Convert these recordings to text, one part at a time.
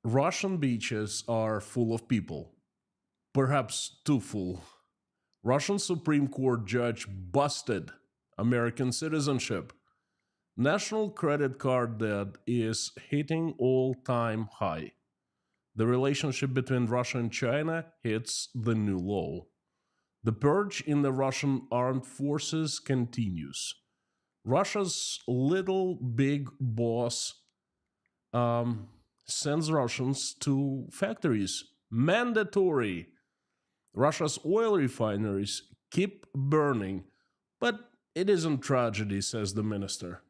Russian beaches are full of people, perhaps too full. Russian Supreme Court judge busted American citizenship. National credit card debt is hitting all time high. The relationship between Russia and China hits the new low. The purge in the Russian armed forces continues. Russia's little big boss sends Russians to factories. Mandatory. Russia's oil refineries keep burning, but it isn't tragedy, says the minister.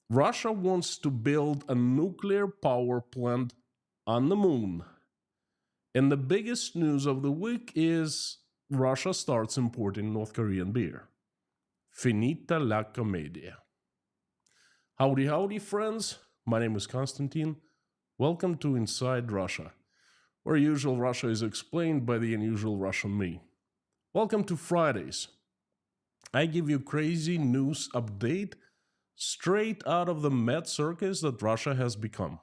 Russia wants to build a nuclear power plant on the moon. And the biggest news of the week is Russia starts importing North Korean beer. Finita la commedia. Howdy, howdy, friends. My name is Konstantin. Welcome to Inside Russia, where usual Russia is explained by the unusual Russian me. Welcome to Fridays. I give you crazy news update straight out of the mad circus that Russia has become.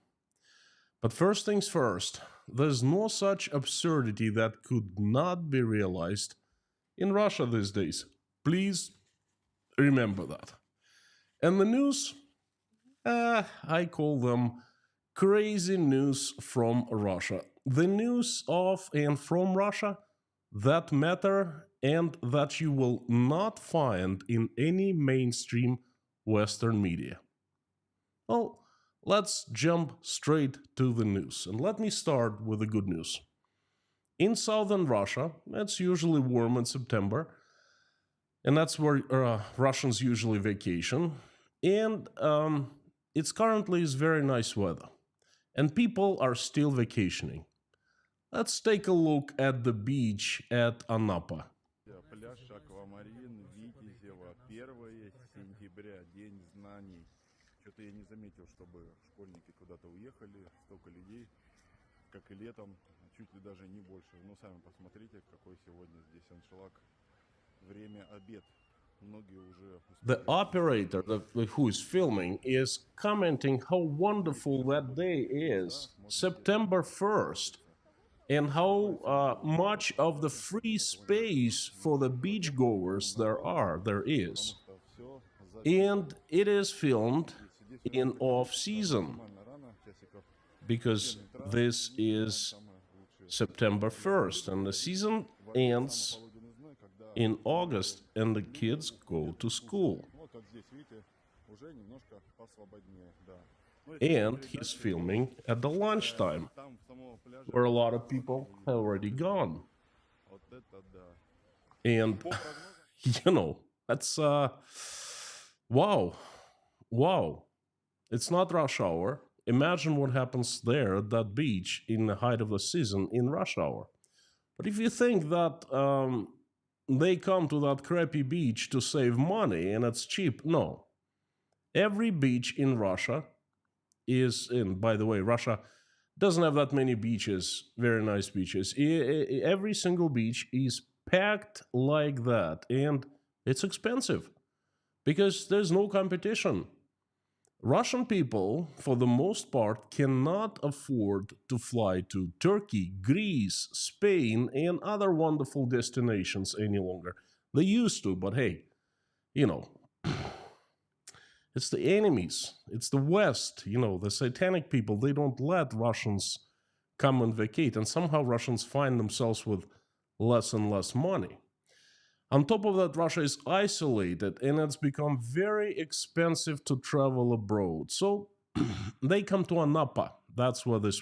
But first things first, there's no such absurdity that could not be realized in Russia these days. Please remember that. And the news, I call them crazy news from Russia. The news of and from Russia that matter and that you will not find in any mainstream Western media. Well, let's jump straight to the news. And let me start with the good news. In southern Russia, it's usually warm in September, and that's where Russians usually vacation. And it's currently is very nice weather, and people are still vacationing. Let's take a look at the beach at Anapa. Пляж Аквамарин, Витязева, 1 сентября, День знаний. Что-то я не заметил, чтобы школьники куда-то уехали, столько людей, как и летом, чуть ли даже не больше. Ну, сами посмотрите, какой сегодня здесь аншлаг. Время обед. Многие уже The успели. operator who is filming is commenting how wonderful that day is, September 1st, and how much of the free space for the beachgoers there is. Что все And it is filmed in off season нормально рано, часиков because 7 утра. this is Самое лучшее. September 1st and the season ends Полуденный зной, когда in August and the kids go to school. вот как здесь, видите, уже немножко посвободнее, да. Ну, And he's filming at the lunchtime там в самого пляжа where a lot of people have already gone. вот это да. And По прогнозам, you know, that's wow. Wow. It's not rush hour. Imagine what happens there at that beach in the height of the season in rush hour. But if you think that they come to that crappy beach to save money and it's cheap, no. Every beach in Russia is in, by the way, Russia doesn't have that many beaches, very nice beaches. Every single beach is packed like that, and it's expensive because there's no competition. Russian people, for the most part, cannot afford to fly to Turkey, Greece, Spain, and other wonderful destinations any longer. They used to, but hey, you know, it's the enemies, it's the West, the satanic people. They don't let Russians come and vacate, and somehow Russians find themselves with less and less money. On top of that, Russia is isolated and it's become very expensive to travel abroad. So they come to Anapa. That's where this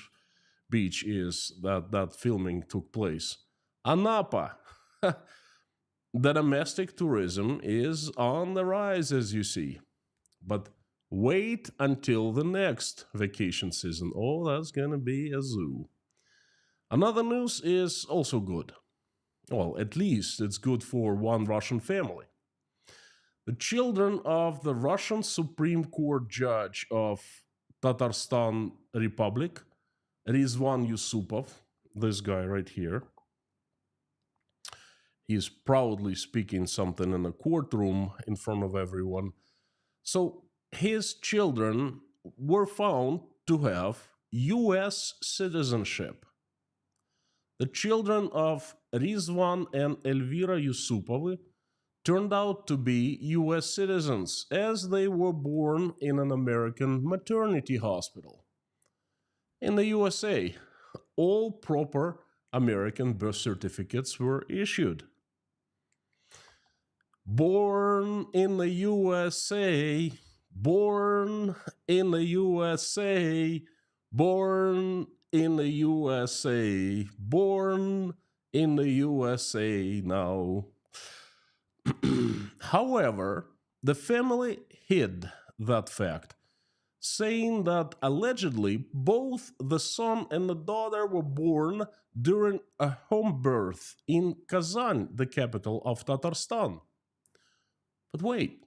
beach is that filming took place. Anapa. The domestic tourism is on the rise, as you see. But wait until the next vacation season. Oh, that's going to be a zoo. Another news is also good. Well, at least it's good for one Russian family. The children of the Russian Supreme Court judge of Tatarstan Republic, Rizvan Yusupov, this guy right here, he's proudly speaking something in a courtroom in front of everyone. So his children were found to have US citizenship. The children of Rizvan and Elvira Yusupovy turned out to be US citizens as they were born in an American maternity hospital. In the USA, all proper American birth certificates were issued. Born in the USA, born in the USA, born in the USA, born in the USA now. However, the family hid that fact, saying that allegedly both the son and the daughter were born during a home birth in Kazan, the capital of Tatarstan. But wait,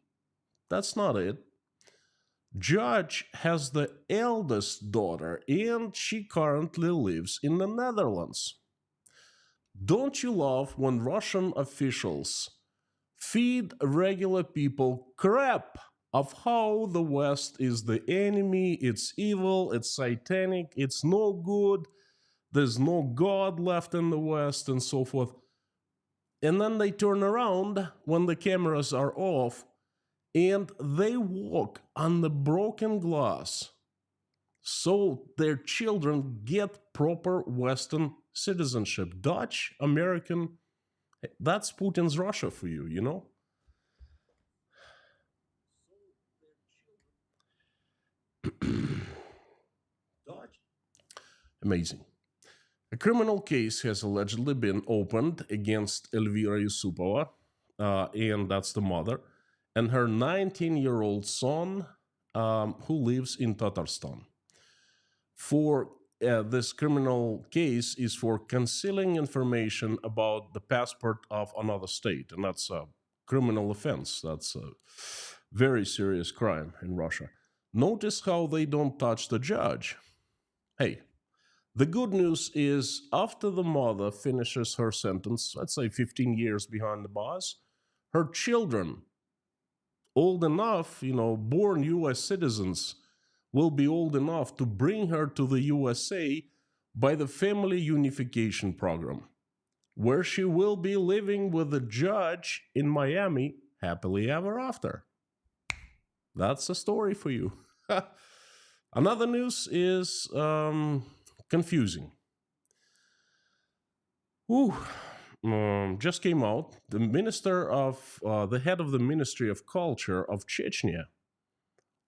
that's not it. Judge has the eldest daughter and she currently lives in the Netherlands. Don't you love when Russian officials feed regular people crap of how the West is the enemy, it's evil, it's satanic, it's no good, there's no God left in the West, and so forth. And then they turn around when the cameras are off and they walk on the broken glass so their children get proper Western citizenship. Dutch, American, that's Putin's Russia for you, you know? Dutch? Amazing. A criminal case has allegedly been opened against Elvira Yusupova, and that's the mother, and her 19-year-old son, who lives in Tatarstan. For this criminal case is for concealing information about the passport of another state, and that's a criminal offense. That's a very serious crime in Russia. Notice how they don't touch the judge. Hey, the good news is after the mother finishes her sentence, let's say 15 years behind the bars, her children, old enough, born US citizens, will be old enough to bring her to the USA by the Family Unification Program, where she will be living with a judge in Miami happily ever after. That's a story for you. Another news is confusing. Ooh, just came out. The head of the Ministry of Culture of Chechnya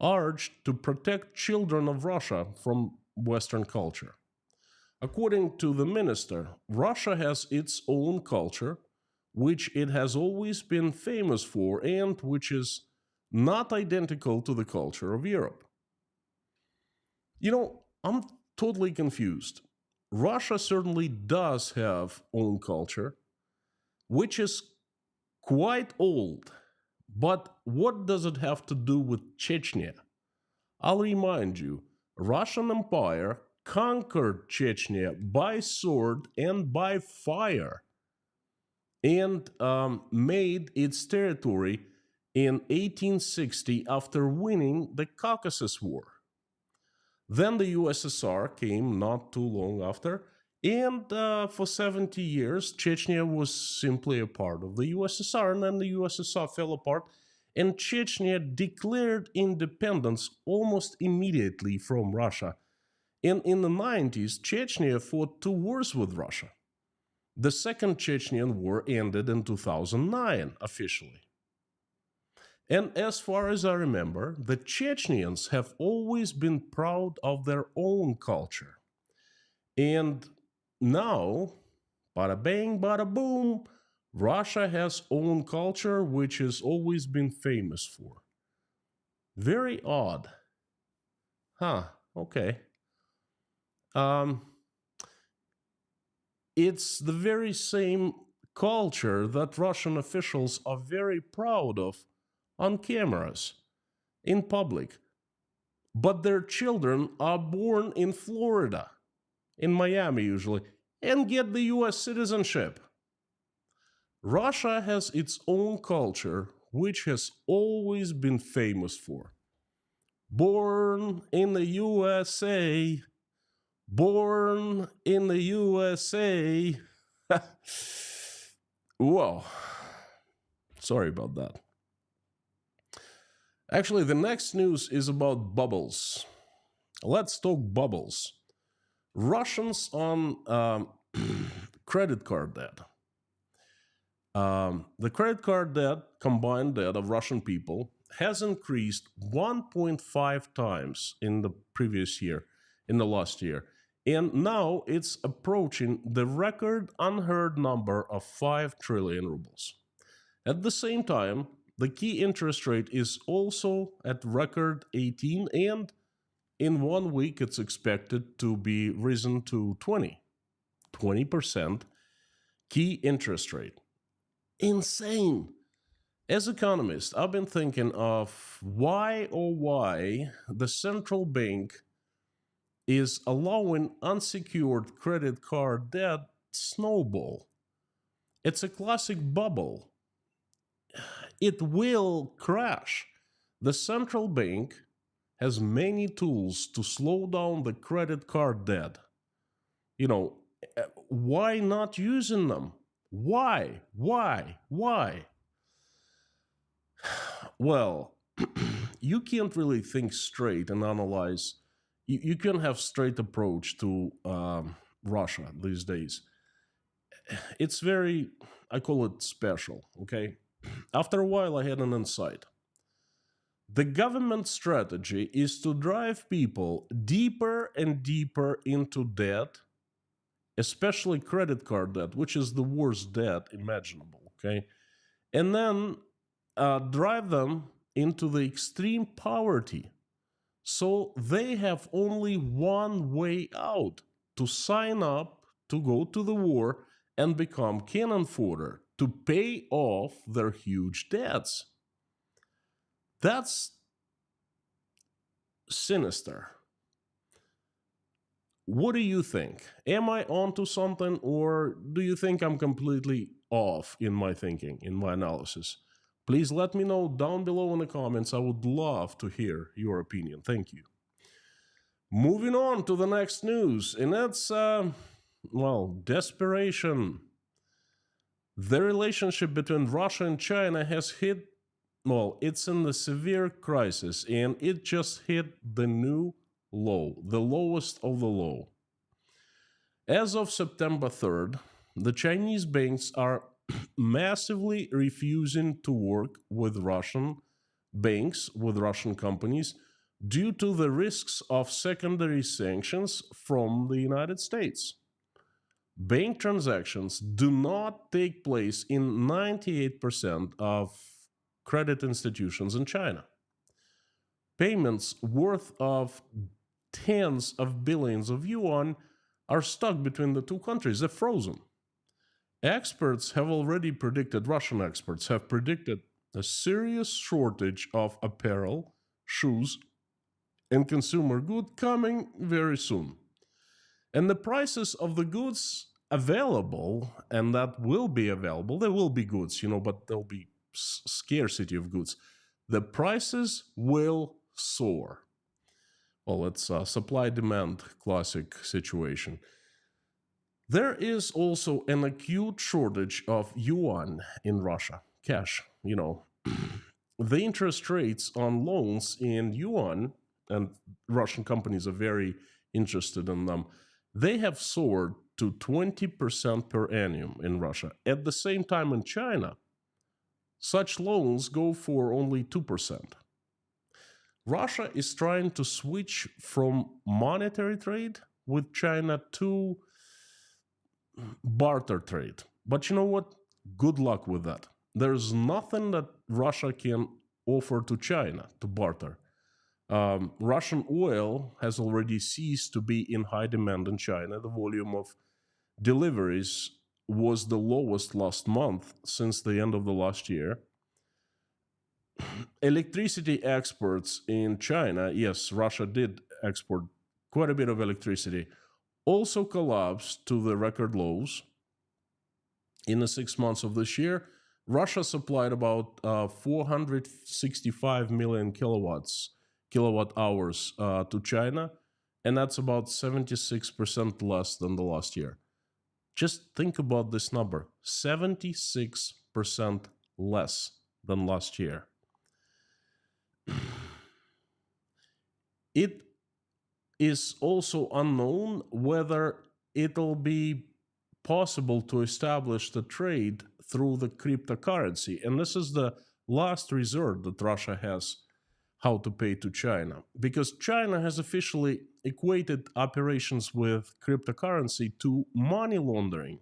urged to protect children of Russia from Western culture. According to the minister, Russia has its own culture, which it has always been famous for and which is not identical to the culture of Europe. I'm totally confused. Russia certainly does have own culture, which is quite old. But what does it have to do with Chechnya? I'll remind you, Russian Empire conquered Chechnya by sword and by fire and made its territory in 1860 after winning the Caucasus War. Then the USSR came not too long after, and for 70 years, Chechnya was simply a part of the USSR, and then the USSR fell apart, and Chechnya declared independence almost immediately from Russia. And in the 90s, Chechnya fought two wars with Russia. The Second Chechnyan War ended in 2009 officially. And as far as I remember, the Chechens have always been proud of their own culture. And now, bada bang, bada boom, Russia has own culture which has always been famous for. Very odd. Okay. Um, it's the very same culture that Russian officials are very proud of on cameras, in public. But their children are born in Florida, in Miami usually, and get the US citizenship. Russia has its own culture, which has always been famous for. Born in the USA, Born in the USA. Whoa. Sorry about that. Actually, the next news is about bubbles. Let's talk bubbles. Russians on credit card debt. The credit card debt, combined debt of Russian people, has increased 1.5 times in the previous year, in the last year. And now it's approaching the record unheard number of 5 trillion rubles. At the same time, the key interest rate is also at record 18, and in 1 week it's expected to be risen to 20% key interest rate. Insane. As economist, I've been thinking of why the central bank is allowing unsecured credit card debt snowball. It's a classic bubble. It will crash. The central bank has many tools to slow down the credit card debt. You know, why not using them? Why? Why? Well, you can't really think straight and analyze. You can have straight approach to Russia these days. It's very, I call it special, okay? After a while, I had an insight. The government strategy is to drive people deeper and deeper into debt, especially credit card debt, which is the worst debt imaginable, okay? And then drive them into the extreme poverty. So they have only one way out: to sign up, to go to the war, and become cannon fodder to pay off their huge debts. That's sinister. What do you think? Am I onto something, or do you think I'm completely off in my thinking, in my analysis? Please let me know down below in the comments. I would love to hear your opinion. Thank you. Moving on to the next news, and that's, desperation. The relationship between Russia and China has hit, it's in the severe crisis, and it just hit the new low, the lowest of the low. As of September 3rd, the Chinese banks are massively refusing to work with Russian banks, with Russian companies, due to the risks of secondary sanctions from the United States. Bank transactions do not take place in 98% of credit institutions in China. Payments worth of tens of billions of yuan are stuck between the two countries. They're frozen. Experts have already predicted, Russian experts have predicted, a serious shortage of apparel, shoes, and consumer goods coming very soon. And the prices of the goods available, and that will be available, there will be goods, but there'll be scarcity of goods. The prices will soar. Well, it's a supply-demand classic situation. There is also an acute shortage of yuan in Russia, cash, The interest rates on loans in yuan, and Russian companies are very interested in them, they have soared to 20% per annum in Russia. At the same time in China, such loans go for only 2%. Russia is trying to switch from monetary trade with China to barter trade. But you know what? Good luck with that. There's nothing that Russia can offer to China to barter. Russian oil has already ceased to be in high demand in China. The volume of deliveries was the lowest last month since the end of the last year. Electricity exports in China, yes, Russia did export quite a bit of electricity, also collapsed to the record lows. In the 6 months of this year, Russia supplied about 465 million kilowatt hours to China, and that's about 76% less than the last year. Just think about this number, 76% less than last year. It is also unknown whether it'll be possible to establish the trade through the cryptocurrency. And this is the last resort that Russia has how to pay to China. Because China has officially equated operations with cryptocurrency to money laundering.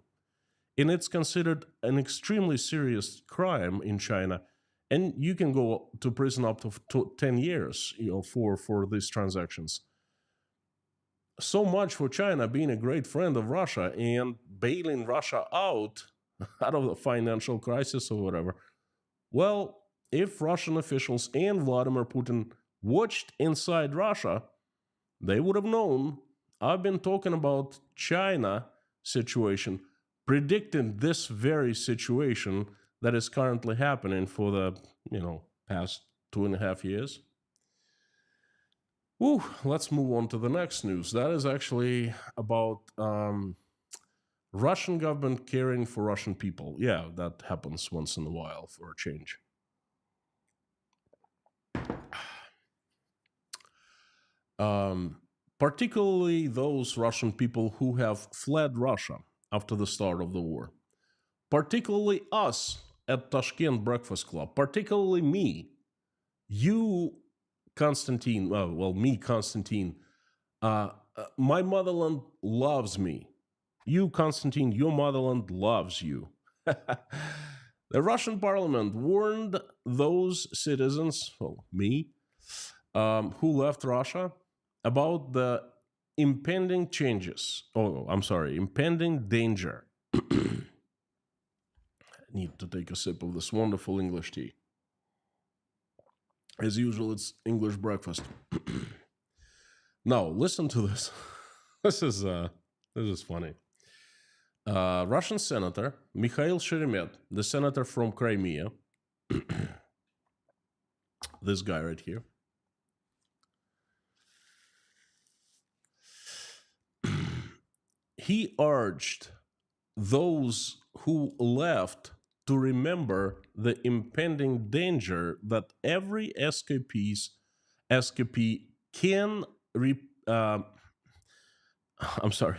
And it's considered an extremely serious crime in China. And you can go to prison up to 10 years, for these transactions. So much for China being a great friend of Russia and bailing Russia out of the financial crisis or whatever. Well, if Russian officials and Vladimir Putin watched inside Russia, they would have known I've been talking about China situation, predicting this very situation that is currently happening for the, past 2.5 years. Woo, let's move on to the next news. That is actually about Russian government caring for Russian people. Yeah, that happens once in a while for a change. Particularly those Russian people who have fled Russia after the start of the war. Particularly us at Tashkent Breakfast Club. Particularly me. You, Constantine, me, Constantine. My motherland loves me. You, Constantine, your motherland loves you. The Russian parliament warned those citizens, me, who left Russia about the impending changes. Impending danger. I need to take a sip of this wonderful English tea. As usual, it's English breakfast. Now, listen to this. This is funny. Russian Senator Mikhail Sheremet, the senator from Crimea, this guy right here, he urged those who left to remember the impending danger that every escapee can.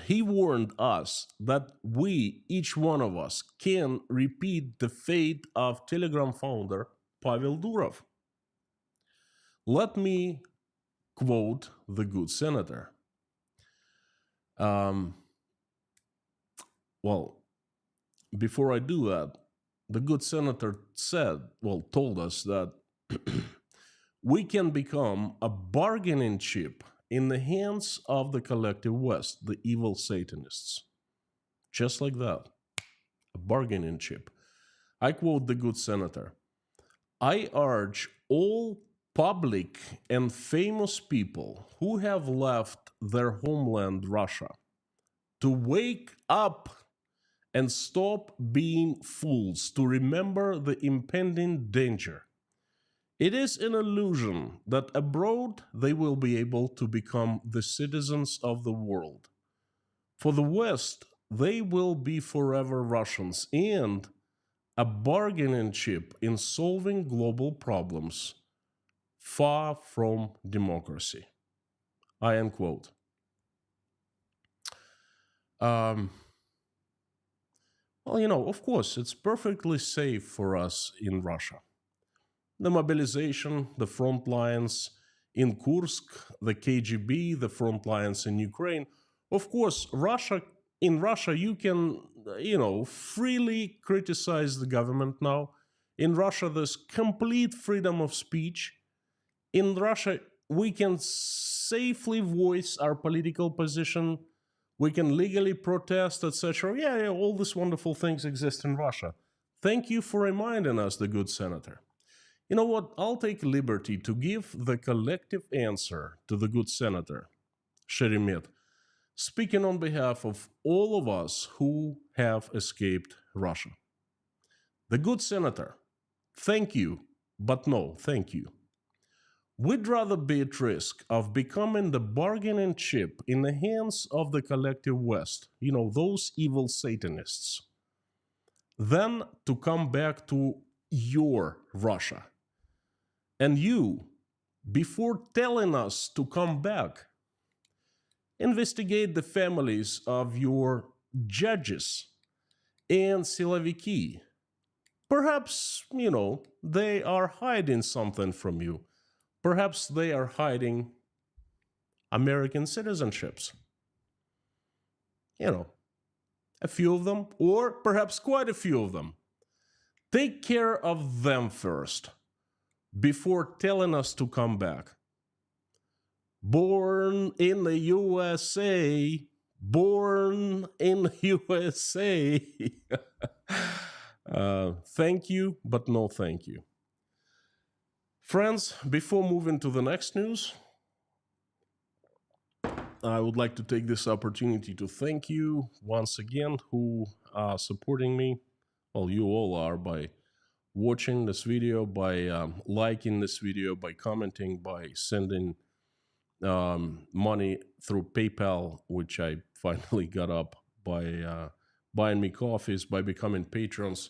He warned us that we, each one of us, can repeat the fate of Telegram founder Pavel Durov. Let me quote the good senator. Before I do that, the good senator told us that we can become a bargaining chip in the hands of the collective West, the evil Satanists. Just like that. A bargaining chip. I quote the good senator. I urge all public and famous people who have left their homeland, Russia, to wake up and stop being fools, to remember the impending danger. It is an illusion that abroad they will be able to become the citizens of the world. For the West, they will be forever Russians and a bargaining chip in solving global problems, far from democracy. I end quote. Of course, it's perfectly safe for us in Russia. The mobilization, the front lines in Kursk, the KGB, the front lines in Ukraine. Of course, in Russia, you can, freely criticize the government now. In Russia, there's complete freedom of speech. In Russia, we can safely voice our political position. We can legally protest, etc. Yeah, all these wonderful things exist in Russia. Thank you for reminding us, the good senator. You know what? I'll take liberty to give the collective answer to the good senator, Sheremet, speaking on behalf of all of us who have escaped Russia. The good senator, thank you, but no, thank you. We'd rather be at risk of becoming the bargaining chip in the hands of the collective West, those evil Satanists, than to come back to your Russia. And you, before telling us to come back, investigate the families of your judges and siloviki. Perhaps, they are hiding something from you. Perhaps they are hiding American citizenships. You know, a few of them, or perhaps quite a few of them. Take care of them first before telling us to come back. Born in the USA, born in the USA. Thank you, but no thank you. Friends, before moving to the next news, I would like to take this opportunity to thank you once again who are supporting me. Well, you all are by watching this video, by liking this video, by commenting, by sending money through PayPal, which I finally got up, by buying me coffees, by becoming patrons.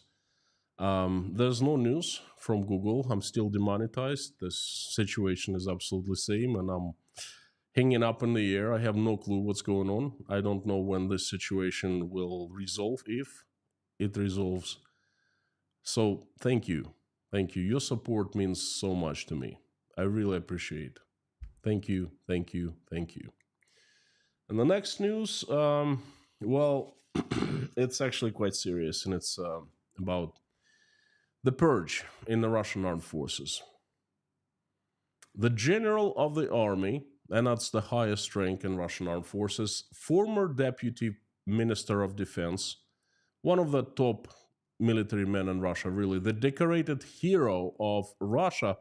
There's no news from Google. I'm still demonetized. This situation is absolutely same, and I'm hanging up in the air. I have no clue what's going on. I don't know when this situation will resolve, if it resolves. So thank you. Thank you. Your support means so much to me. I really appreciate it. Thank you, thank you, thank you. And the next news, well, it's actually quite serious, and it's about the Purge in the Russian armed forces. The general of the army, and that's the highest rank in Russian armed forces, former deputy minister of defense, one of the top military men in Russia, really, the decorated hero of Russia,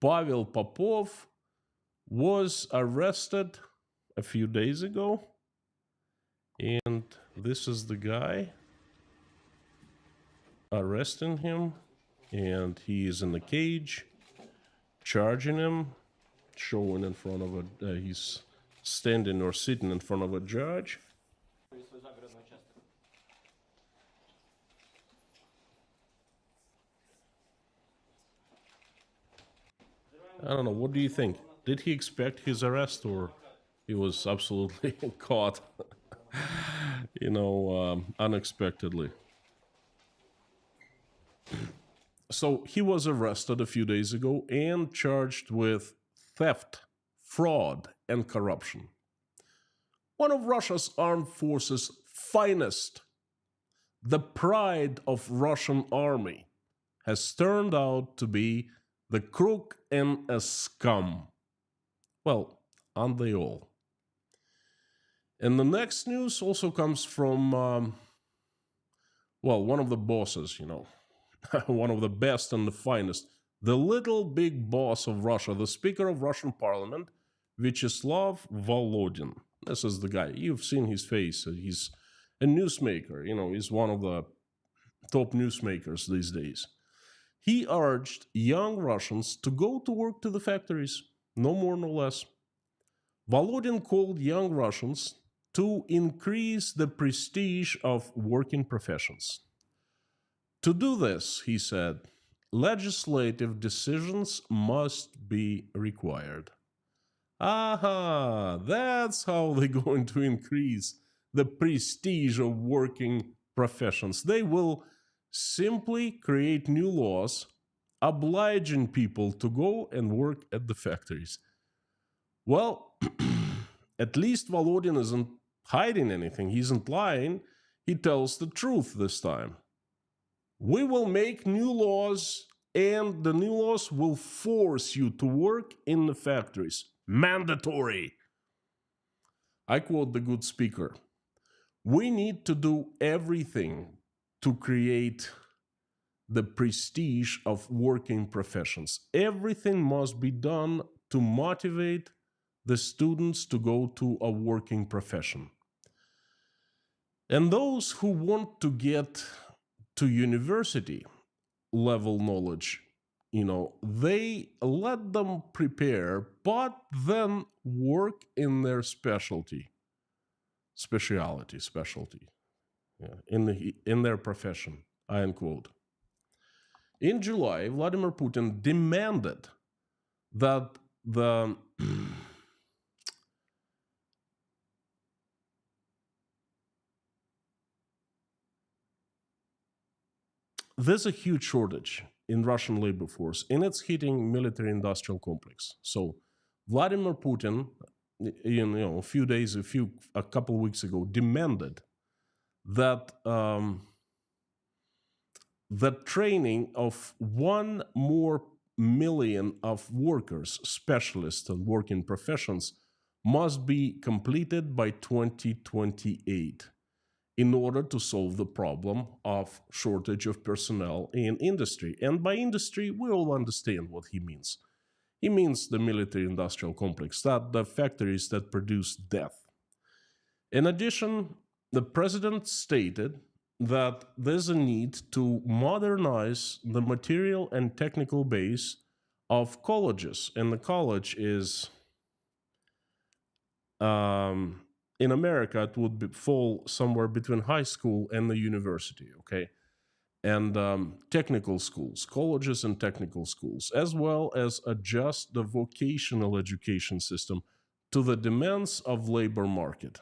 Pavel Popov, was arrested a few days ago. And this is the guy arresting him. And he is in the cage, charging him, showing in front of a, he's standing or sitting in front of a judge. I don't know, what do you think? Did he expect his arrest, or he was absolutely caught, unexpectedly? So he was arrested a few days ago and charged with theft, fraud, and corruption. One of Russia's armed forces' finest, the pride of Russian army, has turned out to be the crook and a scum. Well, aren't they all? And the next news also comes from, one of the bosses, one of the best and the finest, the little big boss of Russia, the Speaker of Russian Parliament, Vyacheslav Volodin. This is the guy. You've seen his face. He's a newsmaker. He's one of the top newsmakers these days. He urged young Russians to go to work to the factories, no more, no less. Volodin called young Russians to increase the prestige of working professions. To do this, he said, legislative decisions must be required. Aha, that's how they're going to increase the prestige of working professions. They will simply create new laws obliging people to go and work at the factories. Well, at least Volodin isn't hiding anything. He isn't lying. He tells the truth this time. We will make new laws, and the new laws will force you to work in the factories. Mandatory. I quote the good speaker. We need to do everything to create the prestige of working professions. Everything must be done to motivate the students to go to a working profession. And those who want to get to university level knowledge, they let them prepare, but then work in their specialty, yeah, in their profession, I unquote. In July, Vladimir Putin demanded that the there's a huge shortage in Russian labor force, and it's hitting military-industrial complex. So Vladimir Putin, a couple of weeks ago, demanded that the training of 1 more million of workers, specialists, and working professions must be completed by 2028 in order to solve the problem of shortage of personnel in industry. And by industry, we all understand what he means. He means the military industrial complex, that the factories that produce death. In addition, the president stated that there's a need to modernize the material and technical base of colleges. And the college is, in America, it would fall somewhere between high school and the university, okay? And technical schools, colleges and technical schools, as well as adjust the vocational education system to the demands of labor market.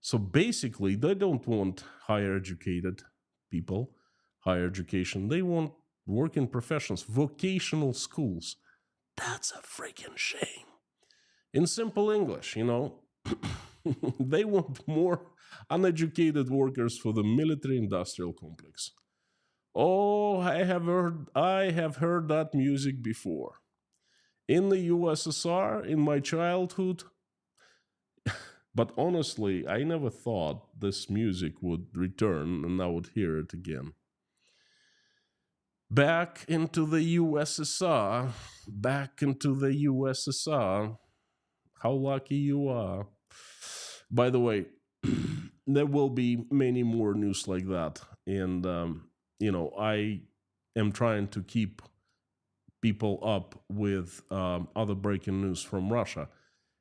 So basically, they don't want higher educated people, higher education. They want working professionals, vocational schools. That's a freaking shame. In simple English, they want more uneducated workers for the military industrial complex. Oh, I have heard that music before. In the USSR, in my childhood, but honestly, I never thought this music would return and I would hear it again. Back into the USSR, back into the USSR. How lucky you are. By the way, there will be many more news like that. And, I am trying to keep people up with other breaking news from Russia.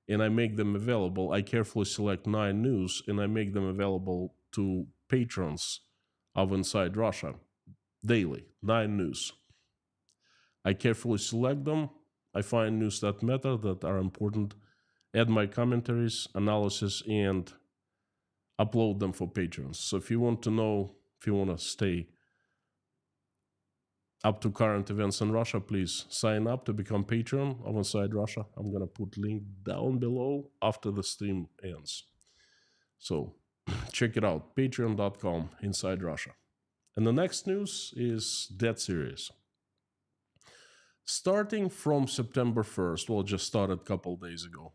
And I make them available. I carefully select 9 news and I make them available to patrons of Inside Russia daily. 9 news. I carefully select them. I find news that matter, that are important, add my commentaries, analysis, and upload them for patrons. So if you want to stay up to current events in Russia, please sign up to become patron of Inside Russia. I'm going to put link down below after the stream ends. So check it out, patreon.com, Inside Russia. And the next news is dead serious. Starting from September 1st, well, it just started a couple days ago,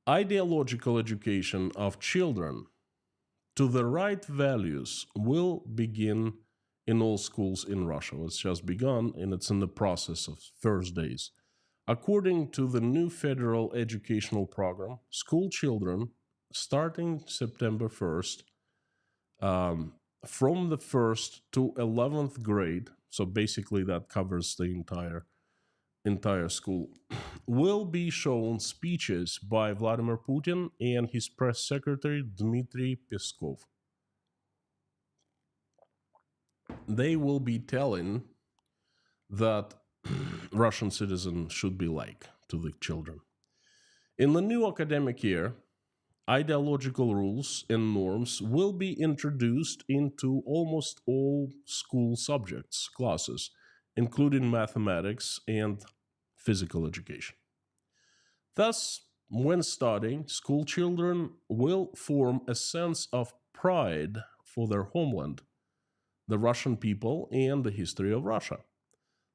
ideological education of children to the right values will begin in all schools in Russia. It's just begun and it's in the process of first days. According to the new federal educational program, school children starting September 1st, from the 1st to 11th grade, so basically that covers the entire school, will be shown speeches by Vladimir Putin and his press secretary Dmitry Peskov. They will be telling that Russian citizens should be like to the children. In the new academic year, ideological rules and norms will be introduced into almost all school subjects, classes, including mathematics and physical education. Thus, when studying, school children will form a sense of pride for their homeland, the Russian people, and the history of Russia.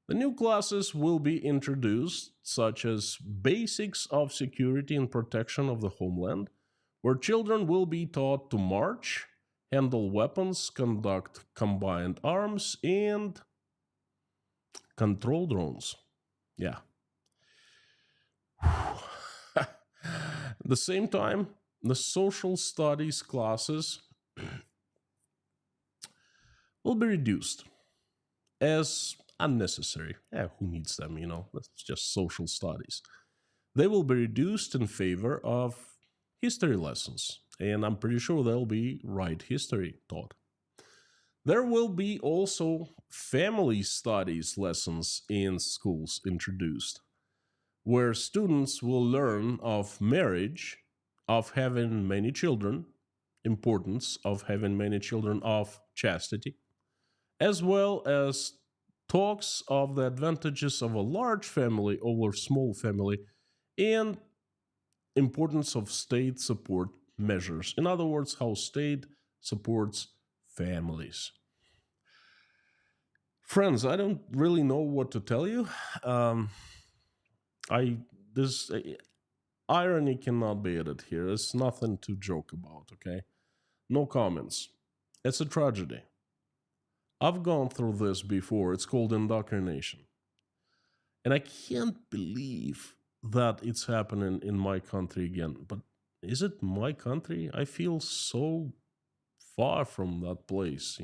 The new classes will be introduced, such as basics of security and protection of the homeland, where children will be taught to march, handle weapons, conduct combined arms, and control drones. Yeah. At the same time, the social studies classes will be reduced, as unnecessary. Who needs them, That's just social studies. They will be reduced in favor of history lessons, and I'm pretty sure there'll be right history taught. There will be also family studies lessons in schools introduced, where students will learn of marriage, of having many children, importance of having many children, of chastity, as well as talks of the advantages of a large family over small family and importance of state support measures. In other words, how state supports families. Friends, I don't really know what to tell you. I this irony cannot be added here. It's nothing to joke about. Okay, no comments. It's a tragedy. I've gone through this before. It's called indoctrination, and I can't believe that it's happening in my country again. But is it my country? I feel so far from that place.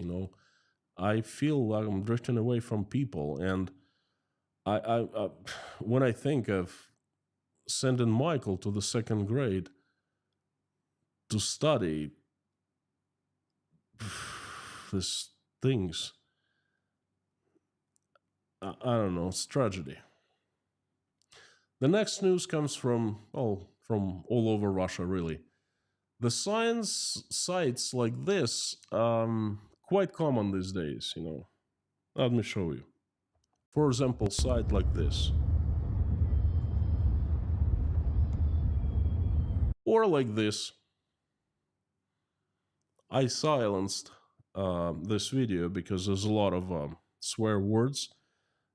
I feel like I'm drifting away from people, and I when I think of sending Michael to the second grade to study these things, I don't know. It's tragedy. The next news comes from all over Russia, really. The science sites like this, quite common these days. Let me show you. For example, site like this. Or like this. I silenced this video because there's a lot of swear words,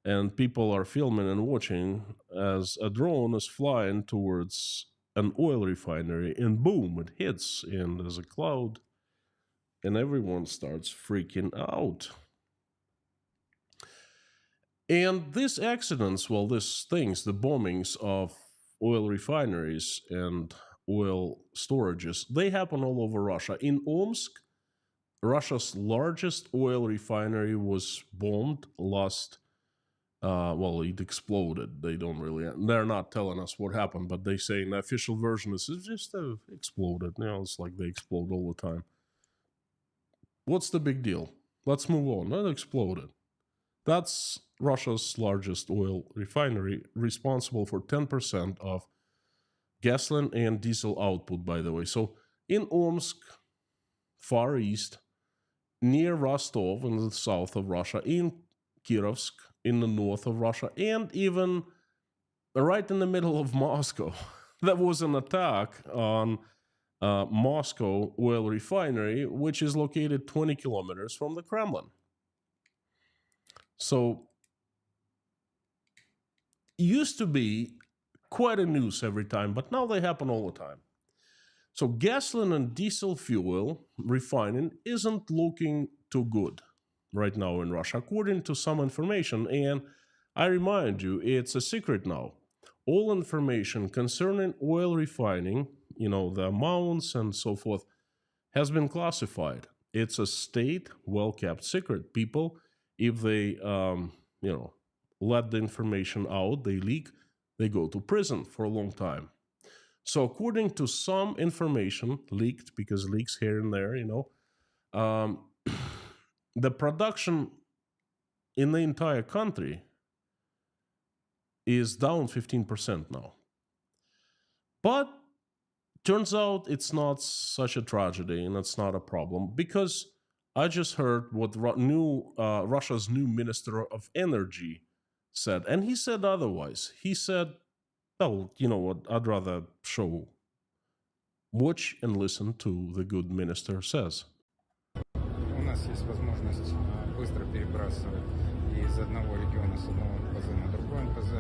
and people are filming and watching as a drone is flying towards an oil refinery, and boom, it hits, and there's a cloud, and everyone starts freaking out. And these accidents, these things, the bombings of oil refineries and oil storages, they happen all over Russia. In Omsk, Russia's largest oil refinery was bombed last. It exploded. They're not telling us what happened, but they say in the official version, it's just exploded. It's like they explode all the time. What's the big deal? Let's move on. It exploded. That's Russia's largest oil refinery, responsible for 10% of gasoline and diesel output, by the way. So in Omsk, far east, near Rostov in the south of Russia, in Kirovsk in the north of Russia, and even right in the middle of Moscow, there was an attack on Moscow oil refinery, which is located 20 kilometers from the Kremlin. So, used to be quite a news every time, but now they happen all the time. So, gasoline and diesel fuel refining isn't looking too good right now in Russia, according to some information. And I remind you, it's a secret now. All information concerning oil refining, the amounts and so forth, has been classified. It's a state well-kept secret. People, if they, let the information out, they leak, they go to prison for a long time. So according to some information leaked, because leaks here and there, the production in the entire country is down 15% now. But turns out it's not such a tragedy, and it's not a problem, because I just heard what Russia's new Minister of Energy said, and he said otherwise. He said, you know what, I'd rather watch and listen to the good minister says. У нас есть возможность быстро перебрасывать из одного региона, с одного НПЗ на другой НПЗ,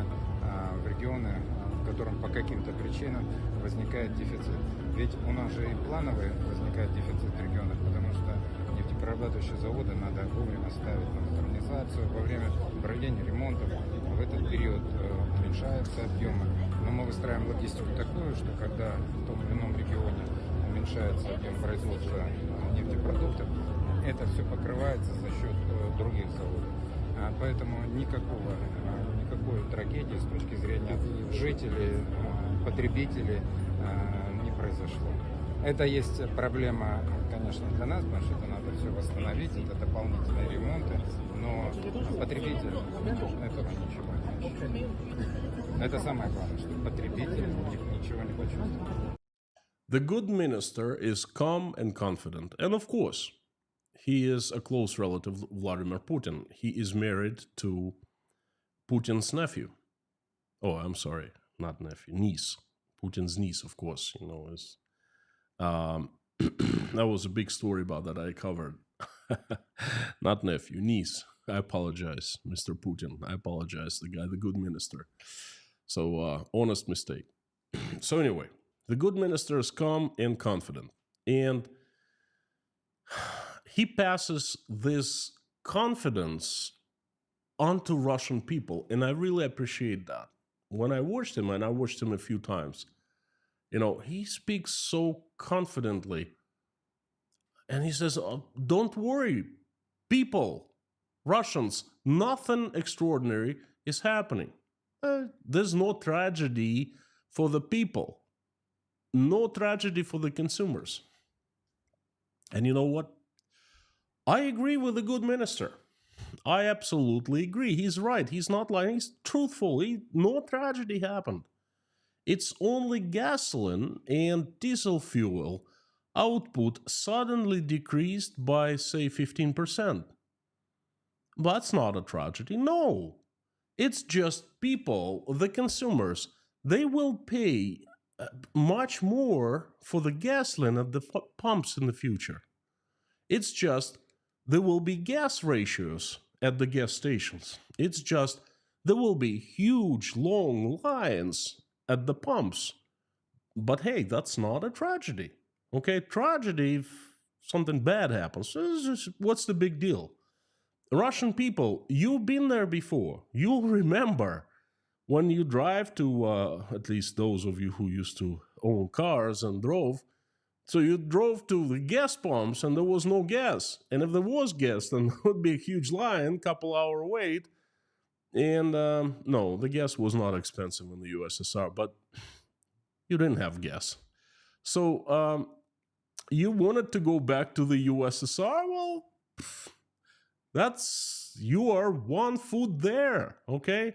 в регионы, в котором по каким-то причинам возникает дефицит. Ведь у нас же и плановый возникает дефицит в регионах, потому что нефтеперерабатывающие заводы надо вовремя ставить на модернизацию. Во время проведения ремонтов в этот период уменьшаются объемы. Но мы выстраиваем логистику такую, что когда в том или ином регионе уменьшается объем производства нефтепродуктов, это все покрывается за счет других заводов. Поэтому никакой трагедии с точки зрения жителей, потребителей не произошло. Это есть проблема, конечно, для нас, потому что это надо все восстановить, это дополнительные ремонты, но потребитель этого ничего не ощущает. Это самое главное, что потребитель ничего не почувствует. The good minister is calm and confident. And of course, he is a close relative of Vladimir Putin. He is married to Putin's nephew. Oh, I'm sorry, not nephew, niece. Putin's niece, of course, is... that was a big story about that I covered. Not nephew, niece. I apologize, Mr. Putin. I apologize, the good minister. So, honest mistake. So anyway, the good minister is calm and confident. And he passes this confidence onto Russian people. And I really appreciate that. When I watched him, and I watched him a few times, he speaks so confidently. And he says, don't worry, people, Russians, nothing extraordinary is happening. There's no tragedy for the people, no tragedy for the consumers. And you know what? I agree with the good minister. I absolutely agree. He's right. He's not lying. He's truthful. No tragedy happened. It's only gasoline and diesel fuel output suddenly decreased by, say, 15%. That's not a tragedy. No. It's just people, the consumers, they will pay much more for the gasoline at the pumps in the future. It's just there will be gas ratios at the gas stations. It's just there will be huge, long lines at the pumps. But hey, that's not a tragedy. Okay, tragedy if something bad happens. What's the big deal? Russian people, you've been there before. You'll remember when you drive to, at least those of you who used to own cars and drove, so you drove to the gas pumps and there was no gas. And if there was gas, then there would be a huge line, couple-hour wait. And no, the gas was not expensive in the USSR, but you didn't have gas. So you wanted to go back to the USSR? Well, you are one foot there, okay?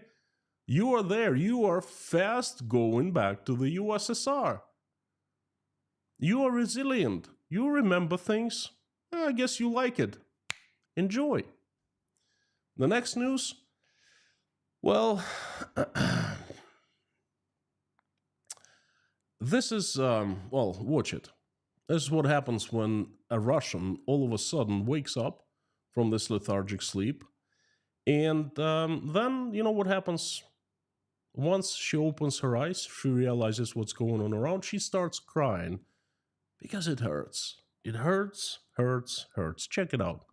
You are there. You are fast going back to the USSR. You are resilient. You remember things. I guess you like it. Enjoy. The next news? Well, this is, watch it. This is what happens when a Russian all of a sudden wakes up from this lethargic sleep. And then, you know what happens? Once she opens her eyes, she realizes what's going on around. She starts crying because it hurts. It hurts, hurts, hurts. Check it out.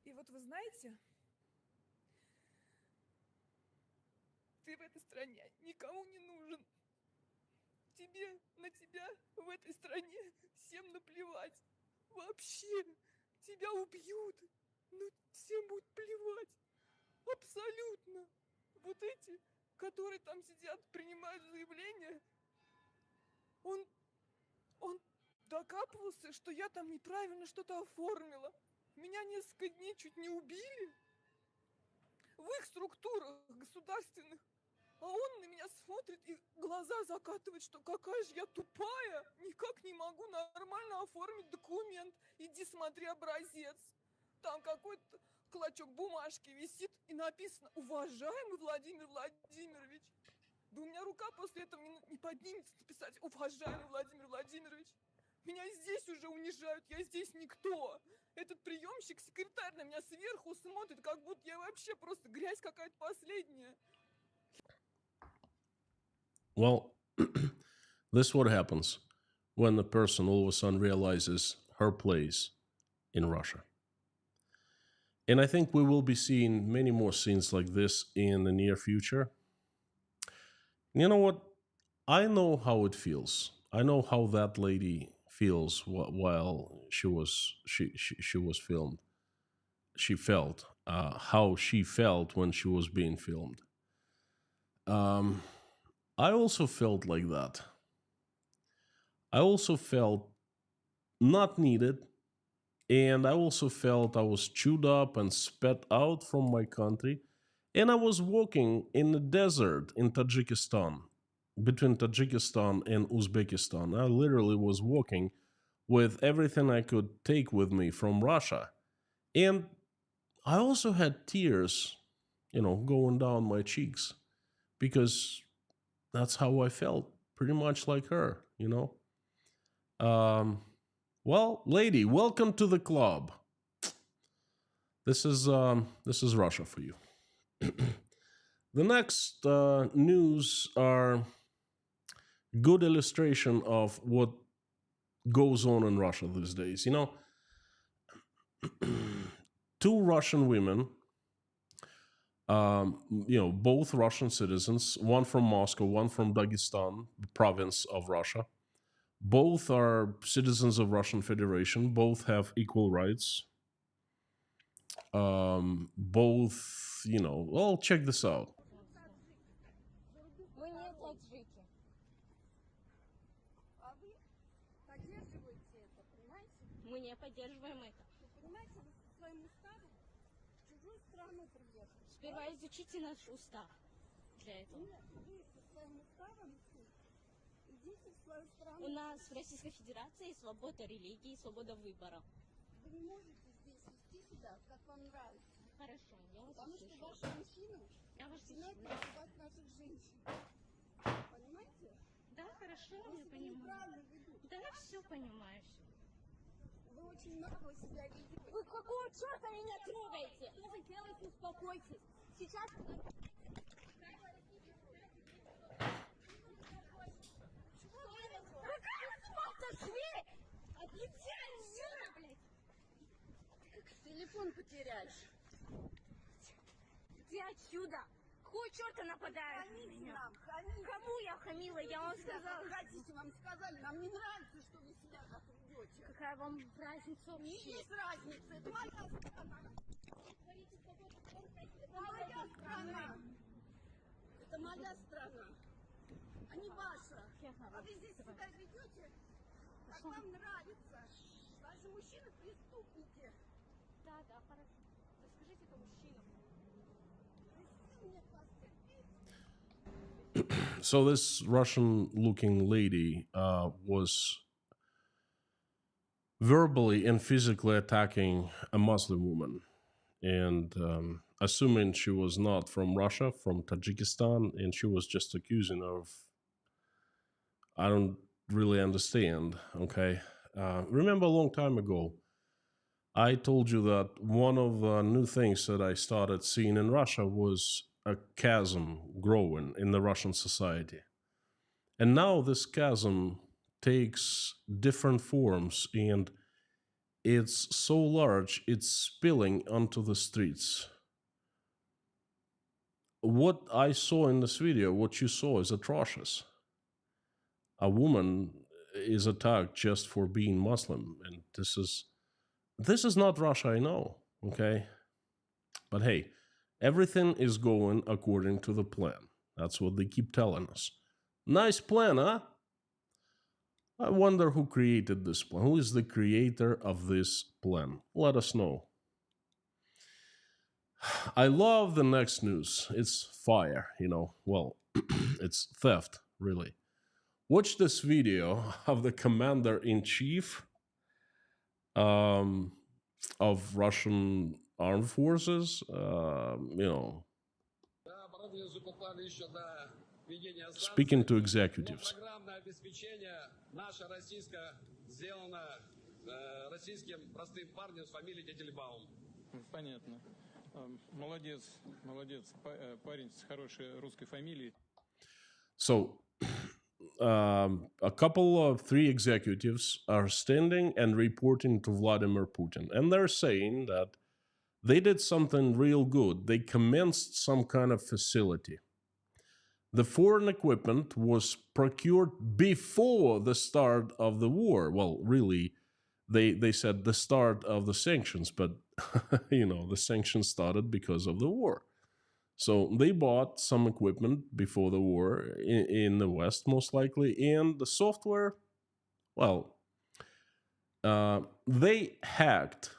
И вот вы знаете, ты в этой стране никому не нужен. На тебя в этой стране всем наплевать. Вообще, тебя убьют. Ну, всем будет плевать. Абсолютно. Вот эти, которые там сидят, принимают заявления, он докапывался, что я там неправильно что-то оформила. Меня несколько дней чуть не убили. В их структурах государственных. А он на меня смотрит и глаза закатывает, что какая же я тупая. Никак не могу нормально оформить документ. Иди смотри образец. Там какой-то клочок бумажки висит и написано: «Уважаемый Владимир Владимирович». Да у меня рука после этого не поднимется написать: «Уважаемый Владимир Владимирович». Меня здесь уже унижают, я здесь никто. Этот приемщик, секретарь на меня сверху смотрит, как будто я вообще просто грязь какая-то последняя. Well, this is what happens when a person all of a sudden realizes her place in Russia. And I think we will be seeing many more scenes like this in the near future. You know what? I know how it feels. I know how that lady feels while she was filmed. She felt. how she felt when she was being filmed. I also felt like that. I also felt not needed, and I also felt I was chewed up and spat out from my country. And I was walking in the desert in Tajikistan, between Tajikistan and Uzbekistan. I literally was walking with everything I could take with me from Russia. And I also had tears, going down my cheeks because that's how I felt, pretty much like her. Well, lady, welcome to the club. This is Russia for you. The next news are good illustration of what goes on in Russia these days. Two Russian women, both Russian citizens, one from Moscow, one from Dagestan, province of Russia. Both are citizens of Russian Federation. Both have equal rights. Both, well, check this out. Мы не таджики. А вы поддерживаете это, понимаете? Мы не поддерживаем это. Вы понимаете, вы со своим уставом в чужую страну приехали. Сперва изучите наш устав для этого. Нет, вы со своим уставом идите в свою страну. У нас в Российской Федерации есть свобода религии, свобода выбора. Вы не можете здесь вести себя, как вам нравится. Хорошо, я вас Потому что услышу. ваши мужчины Я вас начинают услышу. называть наших женщин. Понимаете? Да, хорошо, Вы я себя понимаю. неправильно ведут. Да, я все понимаю. Вы очень нагло себя ведете. Вы какого черта меня трогаете? Что вы делаете? Успокойтесь. Сейчас... Телефон потеряешь. Иди отсюда! Какого черта нападаешь на Хамите меня? нам, хамите. Кому я хамила? Я вам сказала. Хотите, вам сказали, нам не нравится, что вы себя так ведете. Какая вам разница Не вообще? есть разница, это моя страна. Это моя страна. Это моя страна, а не ваша. А вы здесь себя ведете, как вам нравится. Ваши мужчины преступники. Да, да, хорошо. Расскажите это мужчинам. Нет, вас терпеть. So this Russian-looking lady was verbally and physically attacking a Muslim woman, and assuming she was not from Russia, from Tajikistan, and she was just accusing her of, I don't really understand. Okay, remember a long time ago, I told you that one of the new things that I started seeing in Russia was a chasm growing in the Russian society. And now this chasm takes different forms, and it's so large, it's spilling onto the streets. What I saw in this video, what you saw, is atrocious. A woman is attacked just for being Muslim, and this is not Russia, I know, okay? But hey, everything is going according to the plan. That's what they keep telling us. Nice plan, huh? I wonder who created this plan. Who is the creator of this plan? Let us know. I love the next news. It's fire, Well, it's theft, really. Watch this video of the commander-in-chief of Russian armed forces, speaking to executives. Программное обеспечение наше российское сделано российским простым парнем с фамилией Детельбаум. Понятно. Молодец, молодец. Парень с хорошей русской фамилией. So, a couple of three executives are standing and reporting to Vladimir Putin. And they're saying that they did something real good. They commenced some kind of facility. The foreign equipment was procured before the start of the war. Well, really, they said the start of the sanctions, but the sanctions started because of the war. So they bought some equipment before the war in the West, most likely, and the software, well, they hacked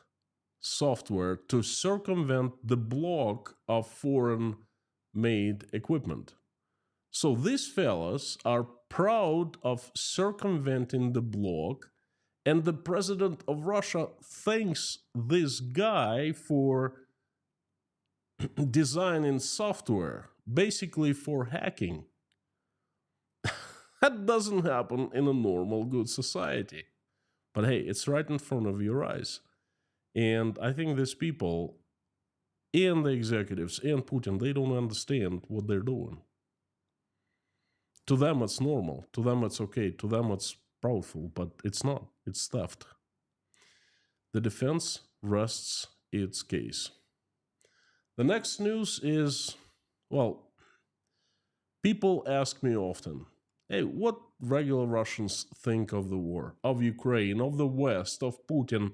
software to circumvent the block of foreign made equipment. So these fellas are proud of circumventing the block, and the president of Russia thanks this guy for designing software, basically for hacking. That doesn't happen in a normal good society. But hey, it's right in front of your eyes. And I think these people and the executives and Putin, they don't understand what they're doing. To them, it's normal. To them, it's okay. To them, it's powerful, but it's not. It's theft. The defense rests its case. The next news is, well, people ask me often, hey, what regular Russians think of the war, of Ukraine, of the West, of Putin?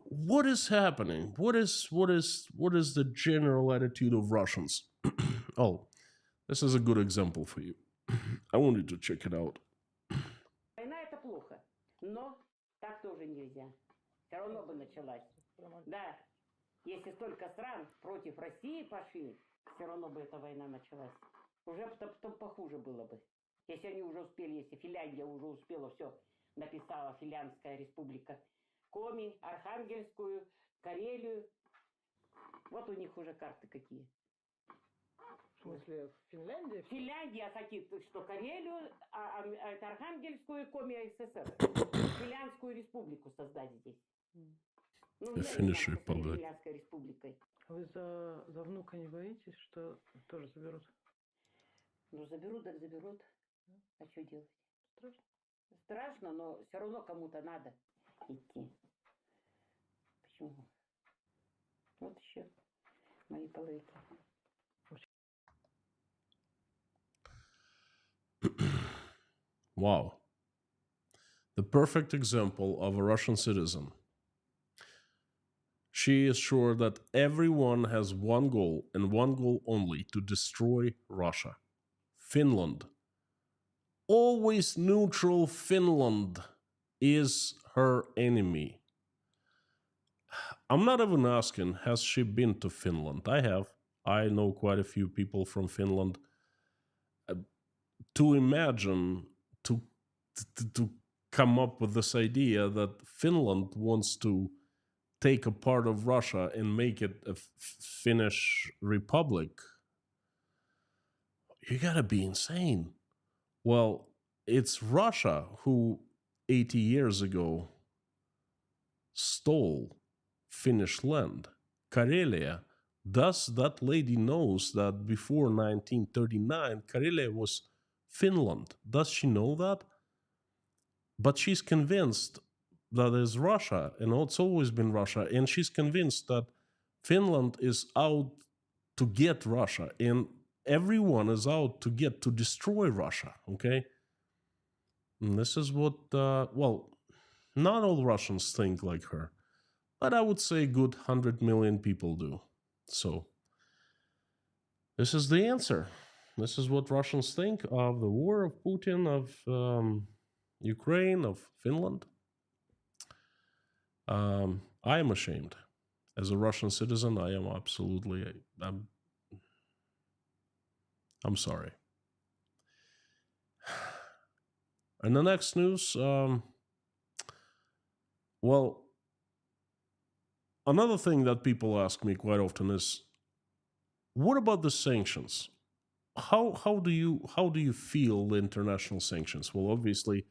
What is happening? What is the general attitude of Russians? Oh, this is a good example for you. I wanted to check it out. Война это плохо, но так тоже нельзя. Все равно бы началась. Да, если столько стран против России пошли, все равно бы эта война началась. Уже потом похуже было бы. Если они уже успели, если Финляндия уже успела, все написала Финляндская республика. Коми, Архангельскую, Карелию. Вот у них уже карты какие. В смысле, Финляндия? Финляндия хотит, что Карелию, Архангельскую, Коми, СССР. Финляндскую республику создать здесь. Ну, Finnish Republic. Финляндской республикой. А вы за внука не боитесь, что тоже заберут? Ну, заберут, так заберут. А что делать? Страшно. Страшно, но все равно кому-то надо идти. Почему? Вот еще мои половики. Wow. The perfect example of a Russian citizen. She is sure that everyone has one goal and one goal only, to destroy Russia. Finland. Always neutral Finland is her enemy. I'm not even asking, has she been to Finland? I have. I know quite a few people from Finland. To imagine, to come up with this idea that Finland wants to take a part of Russia and make it a Finnish republic, you gotta be insane. Well, it's Russia who 80 years ago stole Finnish land, Karelia. Thus, that lady knows that before 1939, Karelia was Finland. Does she know that? But she's convinced that is Russia, and it's always been Russia, and she's convinced that Finland is out to get Russia, and everyone is out to destroy Russia, okay? And this is what, well, not all Russians think like her, but I would say a good 100 million people do. So, this is the answer. This is what Russians think of the war, of Putin, of Ukraine, of Finland. I am ashamed. As a Russian citizen, I am absolutely, I'm sorry. And the next news, well, another thing that people ask me quite often is, what about the sanctions? How do you feel the international sanctions? Well, obviously,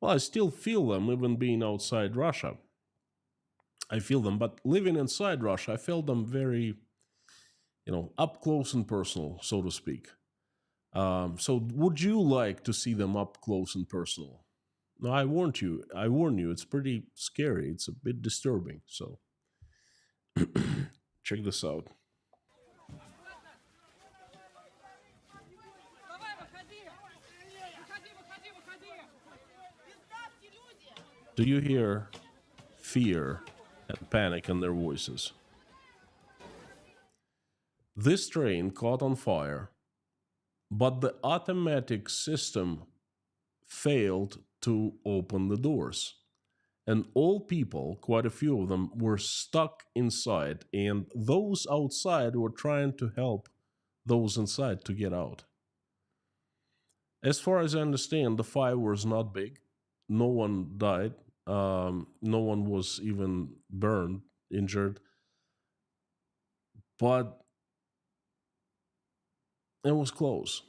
I still feel them, even being outside Russia. I feel them, but living inside Russia, I felt them very, up close and personal, so to speak. So would you like to see them up close and personal? No, I warn you, it's pretty scary. It's a bit disturbing. So check this out. Do you hear fear and panic in their voices. This train caught on fire, but the automatic system failed to open the doors. And all people, quite a few of them, were stuck inside, and those outside were trying to help those inside to get out. As far as I understand, the fire was not big. No one died. No one was even burned, injured. But it was close.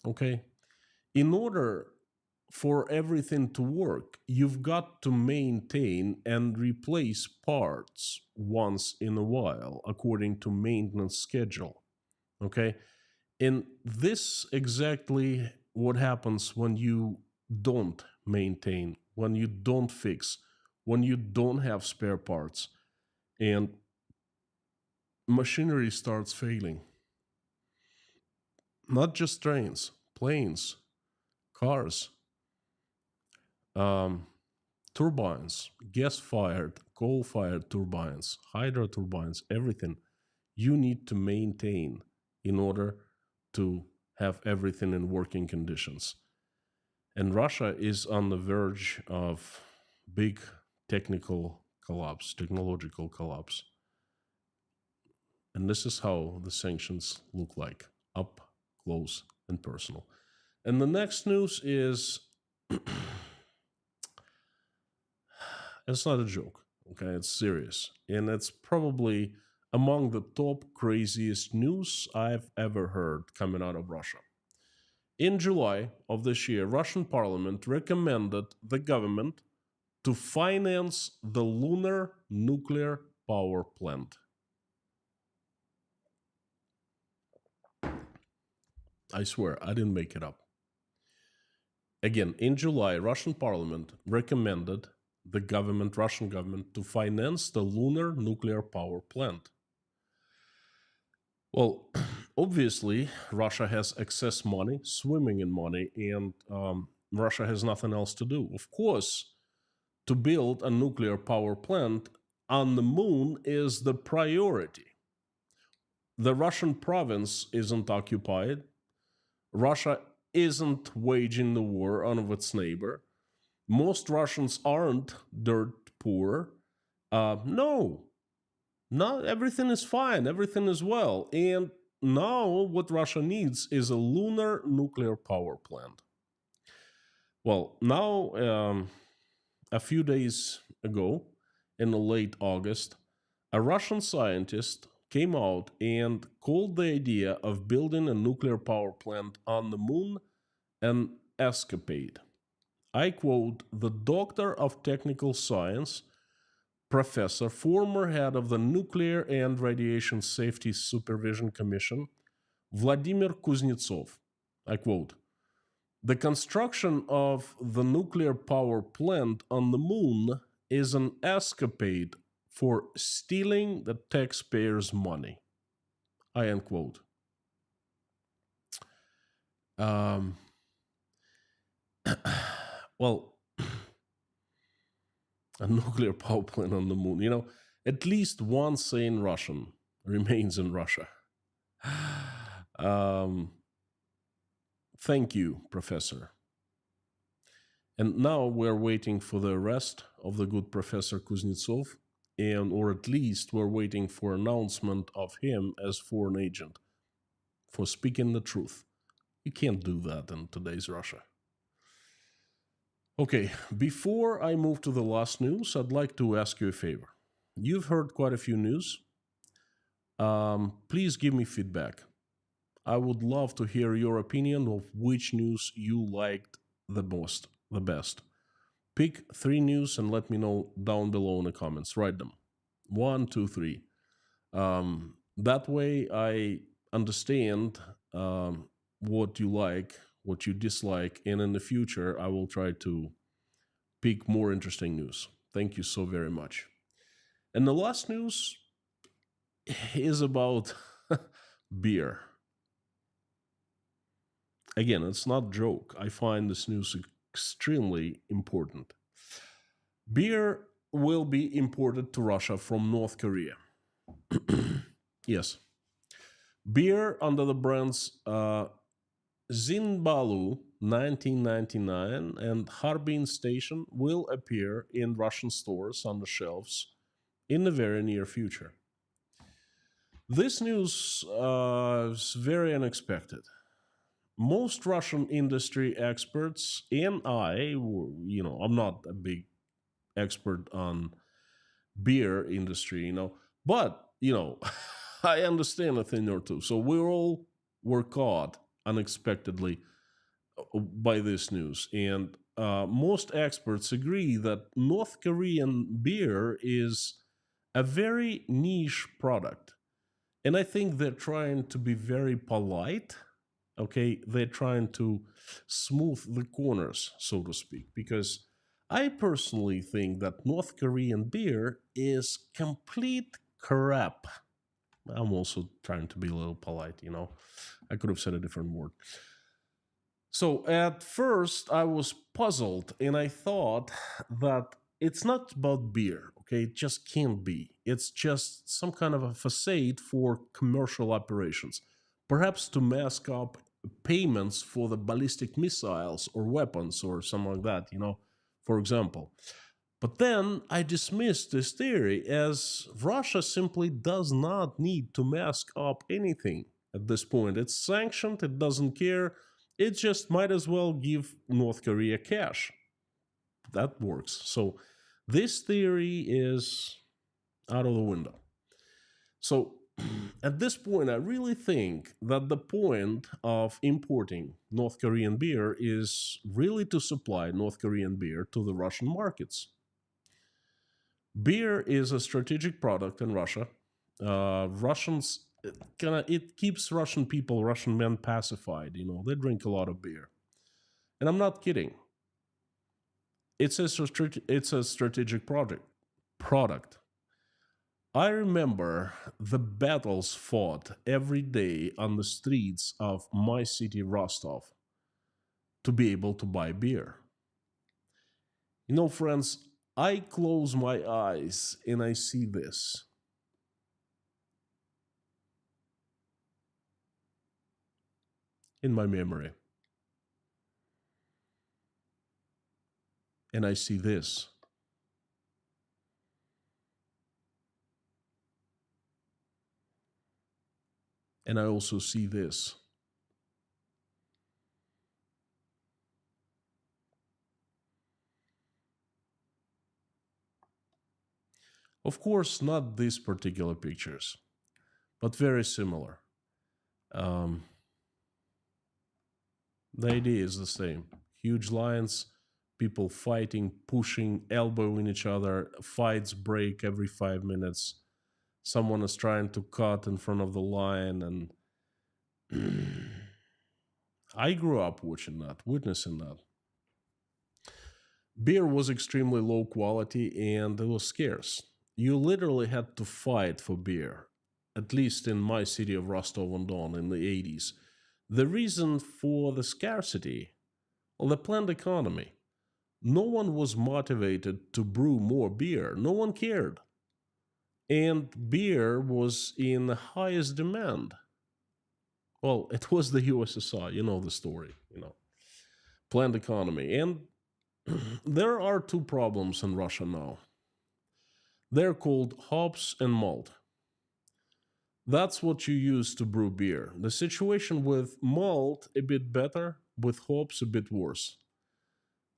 Okay? In order for everything to work, you've got to maintain and replace parts once in a while according to maintenance schedule. Okay? And this exactly what happens when you don't maintain, when you don't fix, when you don't have spare parts, and machinery starts failing. Not just trains, planes, cars, turbines, gas-fired, coal-fired turbines, hydro turbines, everything you need to maintain in order to have everything in working conditions. And Russia is on the verge of big technical collapse, technological collapse. And this is how the sanctions look like, up close and personal. And the next news is it's not a joke, okay? It's serious. And it's probably among the top craziest news I've ever heard coming out of Russia. In July of this year, Russian parliament recommended the government to finance the Lunar nuclear power plant. I swear, I didn't make it up. Again, in July, Russian parliament recommended the government, Russian government, to finance the Lunar nuclear power plant. Well, obviously, Russia has excess money, swimming in money, and Russia has nothing else to do. Of course, to build a nuclear power plant on the moon is the priority. The Russian province isn't occupied. Russia isn't waging the war on its neighbor. Most Russians aren't dirt poor. No, everything is fine. Everything is well. And now what Russia needs is a lunar nuclear power plant. Well, now, a few days ago, in late August, a Russian scientist came out and called the idea of building a nuclear power plant on the moon an escapade. I quote, the doctor of technical science, professor, former head of the Nuclear and Radiation Safety Supervision Commission, Vladimir Kuznetsov. I quote, the construction of the nuclear power plant on the moon is an escapade for stealing the taxpayers' money. I unquote. Well, a nuclear power plant on the moon. You know, at least one sane Russian remains in Russia. Thank you, Professor. And now we're waiting for the arrest of the good Professor Kuznetsov, or at least we're waiting for announcement of him as foreign agent for speaking the truth. You can't do that in today's Russia. Okay, before I move to the last news, I'd like to ask you a favor. You've heard quite a few news. Please give me feedback. I would love to hear your opinion of which news you liked the most, the best. Pick 3 news and let me know down below in the comments. Write them. 1, 2, 3. That way I understand what you like, what you dislike, and in the future I will try to pick more interesting news. Thank you so very much. And the last news is about beer. Again, it's not a joke. I find this news extremely important. Beer will be imported to Russia from North Korea. Yes. Beer under the brands Zinbalu 1999 and Harbin Station will appear in Russian stores on the shelves in the very near future. This news is very unexpected. Most Russian industry experts and I'm not a big expert on beer industry, but I understand a thing or two. So we all were caught unexpectedly by this news, and most experts agree that North Korean beer is a very niche product, and I think they're trying to be very polite. Okay, they're trying to smooth the corners, so to speak, because I personally think that North Korean beer is complete crap. I'm also trying to be a little polite. I could have said a different word. So at first, I was puzzled and I thought that it's not about beer, okay? It just can't be. It's just some kind of a facade for commercial operations, perhaps to mask up payments for the ballistic missiles or weapons or something like that, for example. But then I dismissed this theory as Russia simply does not need to mask up anything at this point. It's sanctioned, it doesn't care. It just might as well give North Korea cash. That works. So this theory is out of the window. So at this point, I really think that the point of importing North Korean beer is really to supply North Korean beer to the Russian markets. Beer is a strategic product in Russia. Russians, it keeps Russian people, Russian men pacified. They drink a lot of beer, and I'm not kidding. It's a strategic product. I remember the battles fought every day on the streets of my city, Rostov, to be able to buy beer. Friends, I close my eyes and I see this. In my memory. And I see this. And I also see this. Of course, not these particular pictures, but very similar. The idea is the same. Huge lines, people fighting, pushing, elbowing each other, fights break every 5 minutes. Someone is trying to cut in front of the line, and I grew up watching that, witnessing that. Beer was extremely low quality and it was scarce. You literally had to fight for beer, at least in my city of Rostov-on-Don in the 80s. The reason for the scarcity, well, the planned economy. No one was motivated to brew more beer. No one cared. And beer was in the highest demand. Well, it was the USSR, you know the story, planned economy. And there are two problems in Russia now. They're called hops and malt. That's what you use to brew beer. The situation with malt a bit better, with hops a bit worse.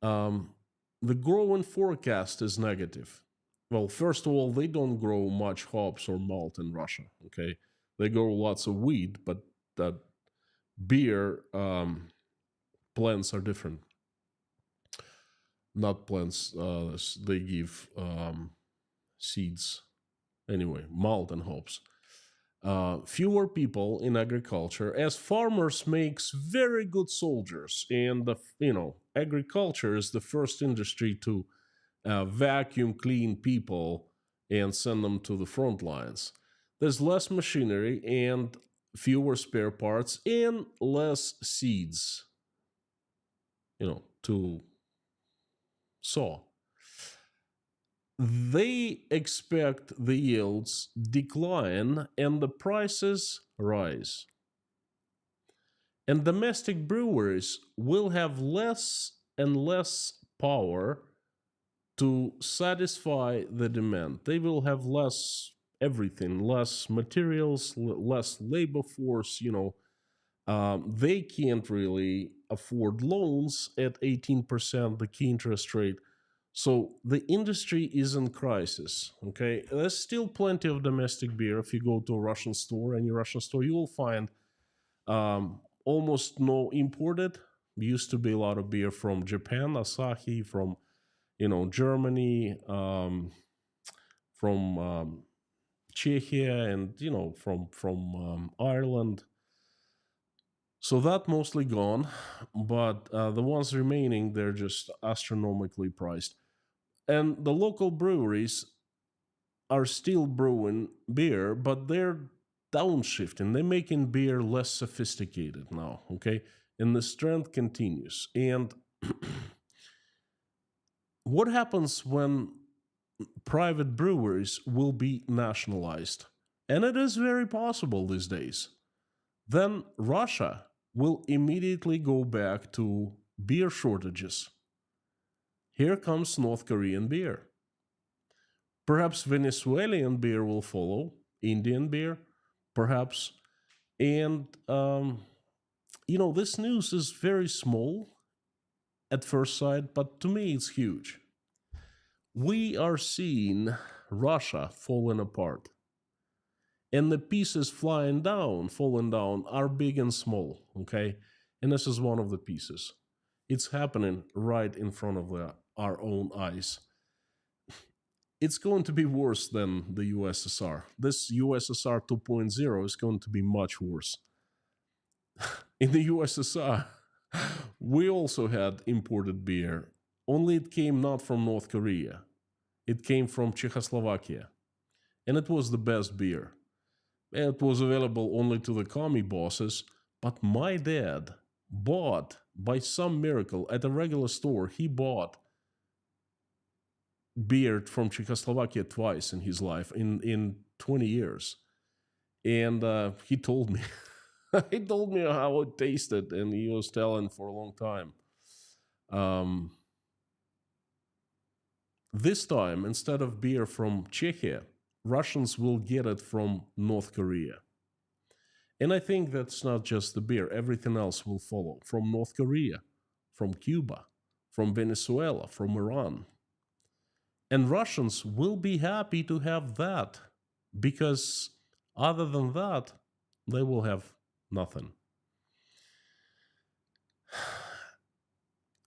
The growing forecast is negative. Well, first of all, they don't grow much hops or malt in Russia. Okay, they grow lots of wheat, but that beer plants are different. Not plants. They give seeds. Anyway, malt and hops. Fewer people in agriculture, as farmers makes very good soldiers, and agriculture is the first industry to vacuum clean people and send them to the front lines. There's less machinery and fewer spare parts and less seeds, to sow. they expect the yields decline and the prices rise. And domestic breweries will have less and less power to satisfy the demand. They will have less everything, less materials, less labor force, they can't really afford loans at 18%, the key interest rate. So the industry is in crisis. Okay, there's still plenty of domestic beer. If you go to a Russian store, any Russian store, you will find almost no imported. Used to be a lot of beer from Japan, Asahi, from Germany, from Czechia, and from Ireland. So that mostly gone, but the ones remaining, they're just astronomically priced. And the local breweries are still brewing beer, but they're downshifting. They're making beer less sophisticated now, okay? And the strength continues. And what happens when private breweries will be nationalized? And it is very possible these days. Then Russia will immediately go back to beer shortages. Here comes North Korean beer. Perhaps Venezuelan beer will follow, Indian beer, perhaps. And, this news is very small at first sight, but to me it's huge. We are seeing Russia falling apart. And the pieces falling down, are big and small, okay? And this is one of the pieces. It's happening right in front of our own eyes. It's going to be worse than the USSR. This USSR 2.0 is going to be much worse. In the USSR, we also had imported beer, only it came not from North Korea. It came from Czechoslovakia. And it was the best beer. It was available only to the commie bosses, but my dad bought, by some miracle, at a regular store, he bought beer from Czechoslovakia twice in his life, in 20 years. And he told me, he told me how it tasted, and he was telling for a long time. This time, instead of beer from Czechia, Russians will get it from North Korea. And I think that's not just the beer, everything else will follow. From North Korea, from Cuba, from Venezuela, from Iran. And Russians will be happy to have that, because other than that, they will have nothing.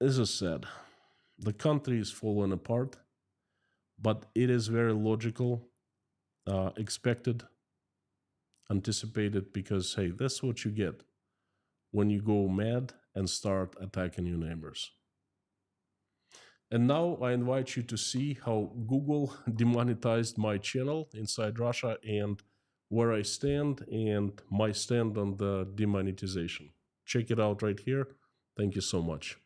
As I said, the country is falling apart, but it is very logical, expected, anticipated, because, hey, that's what you get when you go mad and start attacking your neighbors. And now I invite you to see how Google demonetized my channel inside Russia, and where I stand and my stand on the demonetization. Check it out right here. Thank you so much.